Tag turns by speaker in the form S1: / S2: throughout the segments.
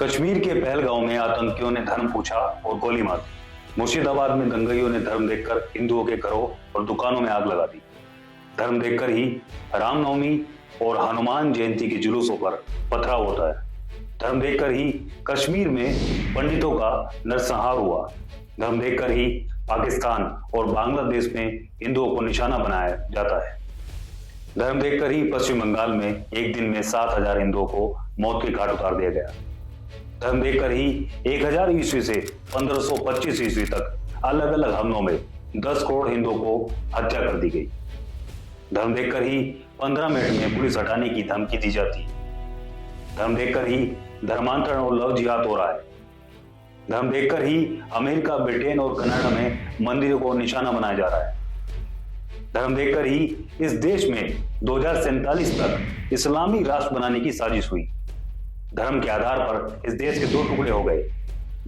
S1: कश्मीर के पहलगांव में आतंकियों ने धर्म पूछा और गोली मार दी। मुर्शिदाबाद में दंगाइयों ने धर्म देखकर हिंदुओं के घरों और दुकानों में आग लगा दी। धर्म देखकर ही रामनवमी और हनुमान जयंती के जुलूसों पर पथराव होता है। धर्म देखकर ही कश्मीर में पंडितों का नरसंहार हुआ। धर्म देखकर ही पाकिस्तान और बांग्लादेश में हिंदुओं को निशाना बनाया जाता है। धर्म देखकर ही पश्चिम बंगाल में एक दिन में 7,000 हिंदुओं को मौत के घाट उतार दिया गया। धर्म देखकर ही 1000 ईस्वी से 1525 ईस्वी तक अलग अलग हमलों में 10 करोड़ हिंदुओं को हत्या कर दी गई। धर्म देखकर ही 15 मिनट में पुलिस हटाने की धमकी दी जाती है। धर्म देखकर ही धर्मांतरण और लव जिहाद हो रहा है। धर्म देखकर ही अमेरिका, ब्रिटेन और कनाडा में मंदिरों को निशाना बनाया जा रहा है। धर्म देखकर ही इस देश में 2047 तक इस्लामी राष्ट्र बनाने की साजिश हुई। धर्म के आधार पर इस देश के 2 टुकड़े हो गए।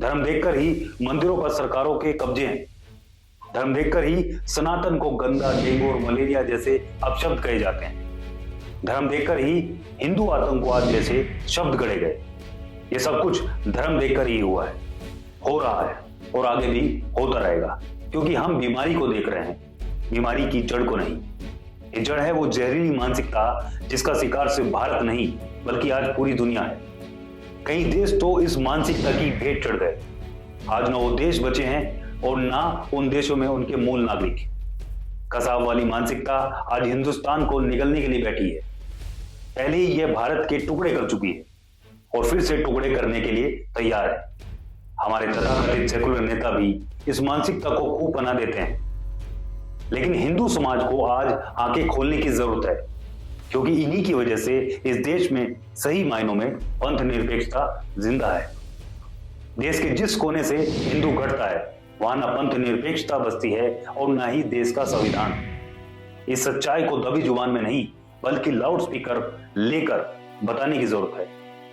S1: धर्म देखकर ही मंदिरों पर सरकारों के कब्जे हैं। धर्म देखकर ही सनातन को गंदा, डेंगू और मलेरिया जैसे अपशब्द कहे जाते हैं। धर्म देखकर ही हिंदू आतंकवाद जैसे शब्द गढ़े गए। ये सब कुछ धर्म देखकर ही हुआ है, हो रहा है और आगे भी होता रहेगा, क्योंकि हम बीमारी को देख रहे हैं, बीमारी की जड़ को नहीं। ये जड़ है वो जहरीली मानसिकता जिसका शिकार सिर्फ भारत नहीं बल्कि आज पूरी दुनिया है। कई देश तो इस मानसिकता की भेंट चढ़ गए। आज ना वो देश बचे हैं और ना उन देशों में उनके मूल नागरिक। कसाव वाली मानसिकता आज हिंदुस्तान को निगलने के लिए बैठी है। पहले ही यह भारत के टुकड़े कर चुकी है और फिर से टुकड़े करने के लिए तैयार है। हमारे तथाकथित सेकुलर नेता भी इस मानसिकता को खूब बना देते हैं, लेकिन हिंदू समाज को आज आंखें खोलने की जरूरत है, क्योंकि इन्हीं की वजह से इस देश में सही मायनों में पंथ निरपेक्षता जिंदा है। देश के जिस कोने से हिंदू घटता है वहां ना पंथ निरपेक्षता बसती है और ना ही देश का संविधान। इस सच्चाई को दबी जुबान में नहीं बल्कि लाउड स्पीकर लेकर बताने की जरूरत है,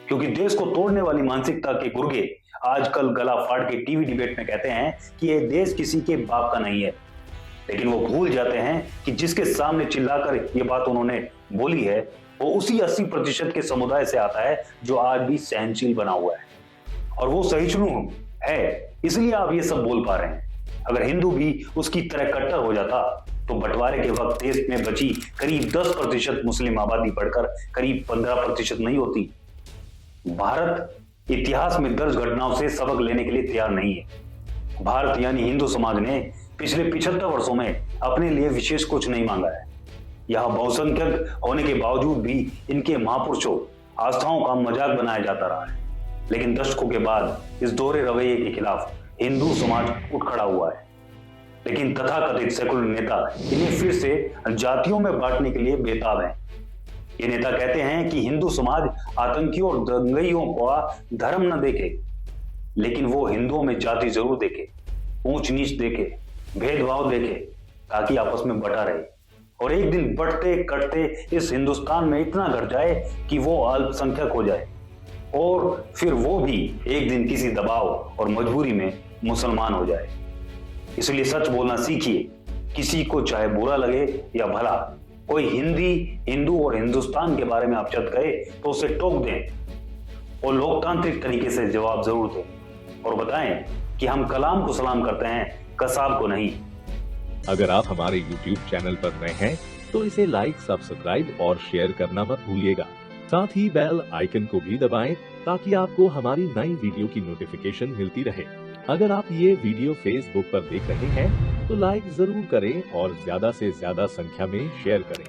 S1: क्योंकि देश को तोड़ने वाली मानसिकता के गुर्गे आजकल गला फाड़ के टीवी डिबेट में कहते हैं कि यह देश किसी के बाप का नहीं है, लेकिन वो भूल जाते हैं कि जिसके सामने चिल्लाकर ये बात उन्होंने बोली है वो उसी 80% के समुदाय से आता है जो आज भी सहनशील बना हुआ है, और वो सहिष्णु है, इसलिए आप ये सब बोल पा रहे हैं। अगर हिंदू भी उसकी तरह कट्टर हो जाता तो बंटवारे के वक्त देश में बची करीब 10% मुस्लिम आबादी बढ़कर करीब 15% नहीं होती। भारत इतिहास में दर्ज घटनाओं से सबक लेने के लिए तैयार नहीं है। भारत यानी हिंदू समाज ने पिछले 75 वर्षों में अपने लिए विशेष कुछ नहीं मांगा है। यहां बहुसंख्यक होने के बावजूद भी इनके महापुरुषों आस्थाओं का मजाक बनाया जाता रहा है, लेकिन दशकों के बाद इस दोहरे रवैये के खिलाफ हिंदू समाज उठ खड़ा हुआ है। लेकिन तथाकथित सेकुलर नेता इन्हें फिर से जातियों में बांटने के लिए बेताब हैं। ये नेता कहते हैं कि हिंदू समाज आतंकियों और दंगइयों का धर्म न देखे, लेकिन वो हिंदुओं में जाति जरूर देखे, ऊंच नीच देखे, भेदभाव देखे, ताकि आपस में बटा रहे और एक दिन बढ़ते कटते इस हिंदुस्तान में इतना घट जाए कि वो अल्पसंख्यक हो जाए और फिर वो भी एक दिन किसी दबाव और मजबूरी में मुसलमान हो जाए। इसलिए सच बोलना सीखिए, किसी को चाहे बुरा लगे या भला। कोई हिंदू और हिंदुस्तान के बारे में आप चर्चा करे तो उसे टोक दें और लोकतांत्रिक तरीके से जवाब जरूर दें और बताएं कि हम कलाम को सलाम करते हैं, कसाब को नहीं।
S2: अगर आप हमारे YouTube चैनल पर नए हैं तो इसे लाइक, सब्सक्राइब और शेयर करना मत भूलिएगा। साथ ही बेल आइकन को भी दबाएं ताकि आपको हमारी नई वीडियो की नोटिफिकेशन मिलती रहे। अगर आप ये वीडियो Facebook पर देख रहे हैं तो लाइक जरूर करें और ज्यादा से ज्यादा संख्या में शेयर करें।